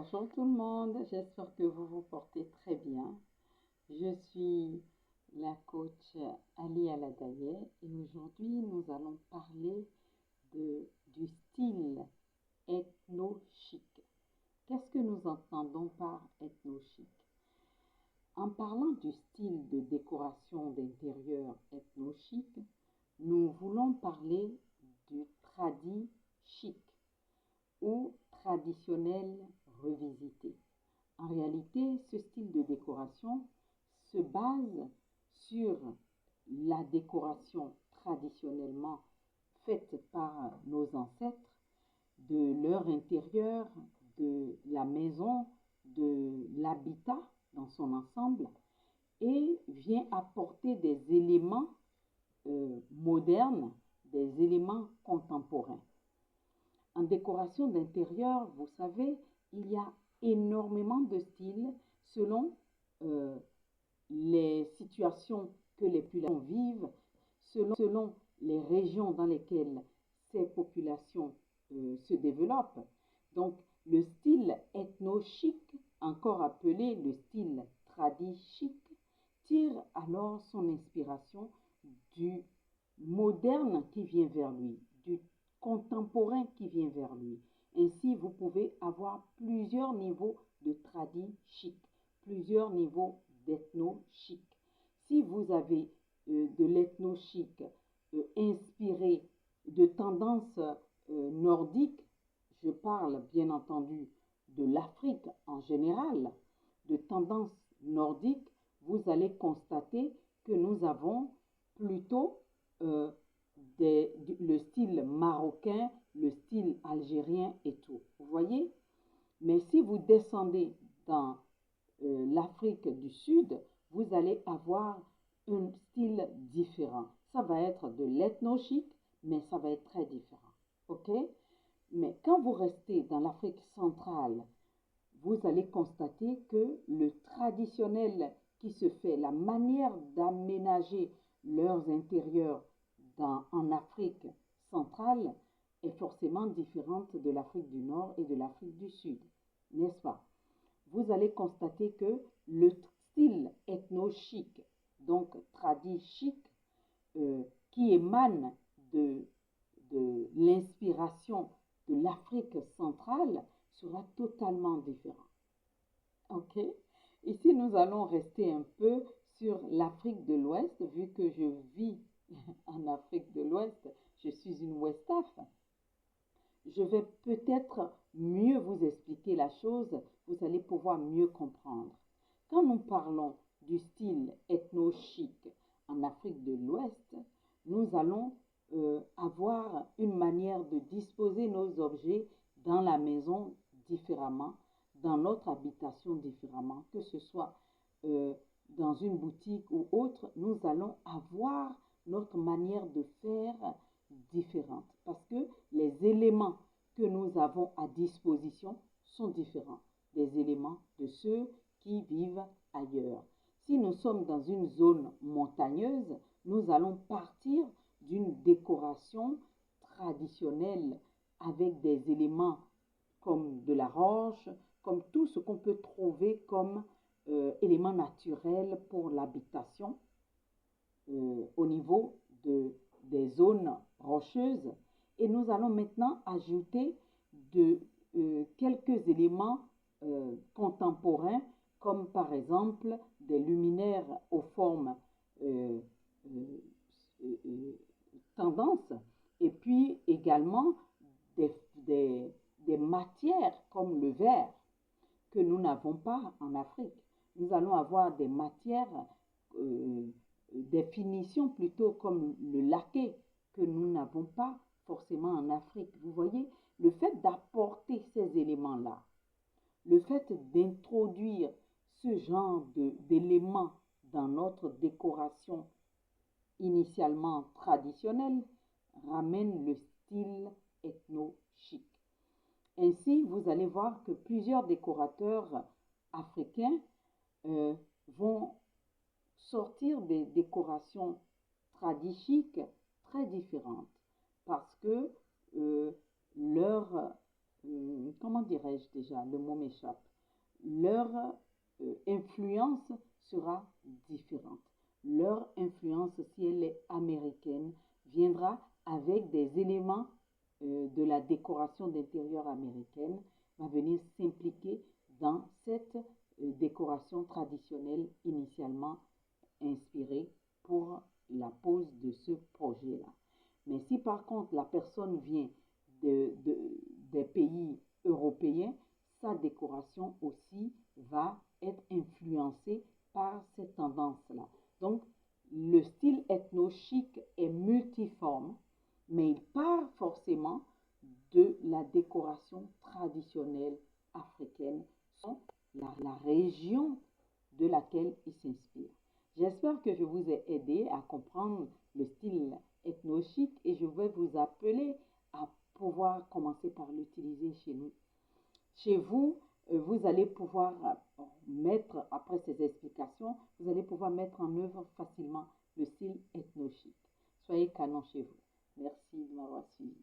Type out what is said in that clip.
Bonjour tout le monde, j'espère que vous vous portez très bien. Je suis la coach Ali Aladaye et aujourd'hui nous allons parler du style ethno-chic. Qu'est-ce que nous entendons par ethno-chic? En parlant du style de décoration d'intérieur ethno-chic, nous voulons parler du tradi chic ou traditionnel revisité. En réalité, ce style de décoration se base sur la décoration traditionnellement faite par nos ancêtres, de leur intérieur, de la maison, de l'habitat dans son ensemble, et vient apporter des éléments modernes, des éléments contemporains. En décoration d'intérieur, vous savez, il y a énormément de styles selon les situations que les populations vivent, selon les régions dans lesquelles ces populations se développent. Donc, le style ethno-chic, encore appelé le style tradi-chic, tire alors son inspiration du moderne qui vient vers lui, du contemporain qui vient vers lui. Ainsi, vous pouvez avoir plusieurs niveaux de tradi chic, plusieurs niveaux d'ethno chic. Si vous avez de l'ethno chic inspiré de tendances nordiques, je parle bien entendu de l'Afrique en général, de tendances nordiques, vous allez constater que nous avons plutôt le style marocain, le style algérien et tout. Vous voyez? Mais si vous descendez dans l'Afrique du Sud, vous allez avoir un style différent. Ça va être de l'ethno-chic, mais ça va être très différent. OK? Mais quand vous restez dans l'Afrique centrale, vous allez constater que le traditionnel qui se fait, la manière d'aménager leurs intérieurs en Afrique centrale est forcément différente de l'Afrique du Nord et de l'Afrique du Sud, n'est-ce pas? Vous allez constater que le style ethno-chic, donc tradi-chic, qui émane de l'inspiration de l'Afrique centrale, sera totalement différent. OK? Ici, nous allons rester un peu sur l'Afrique de l'Ouest, vu que je vis en Afrique de l'Ouest, je suis une Westaf. Je vais peut-être mieux vous expliquer la chose, vous allez pouvoir mieux comprendre. Quand nous parlons du style ethno-chic en Afrique de l'Ouest, nous allons avoir une manière de disposer nos objets dans la maison différemment, dans notre habitation différemment, que ce soit dans une boutique ou autre, nous allons avoir notre manière de faire différente parce que les éléments que nous avons à disposition sont différents des éléments de ceux qui vivent ailleurs. Si nous sommes dans une zone montagneuse, nous allons partir d'une décoration traditionnelle avec des éléments comme de la roche, comme tout ce qu'on peut trouver comme éléments naturels pour l'habitation au niveau des zones rocheuses. Et nous allons maintenant ajouter quelques éléments contemporains, comme par exemple des luminaires aux formes tendances, et puis également des matières comme le verre que nous n'avons pas en Afrique. Nous allons avoir des matières, des finitions plutôt comme le laqué que nous n'avons pas forcément en Afrique. Vous voyez, le fait d'apporter ces éléments-là, le fait d'introduire ce genre d'éléments dans notre décoration initialement traditionnelle ramène le style ethno-chic. Ainsi, vous allez voir que plusieurs décorateurs africains vont sortir des décorations tradi-chic très différentes parce que leur comment dirais-je déjà, le mot m'échappe, leur influence sera différente. Leur influence, si elle est américaine, viendra avec des éléments de la décoration d'intérieur américaine, va venir s'impliquer dans cette décoration traditionnelle initialement inspirée pour la pose de ce projet-là. Mais si par contre la personne vient des pays européens, sa décoration aussi va être influencée par cette tendance-là. Donc, le style ethno-chic est multiforme, mais il part forcément de la décoration traditionnelle africaine, la région de laquelle il s'inspire. J'espère que je vous ai aidé à comprendre le style ethno-chic et je vais vous appeler à pouvoir commencer par l'utiliser chez nous. Chez vous, vous allez pouvoir mettre, après ces explications, vous allez pouvoir mettre en œuvre facilement le style ethno-chic. Soyez canon chez vous. Merci de m'avoir suivi.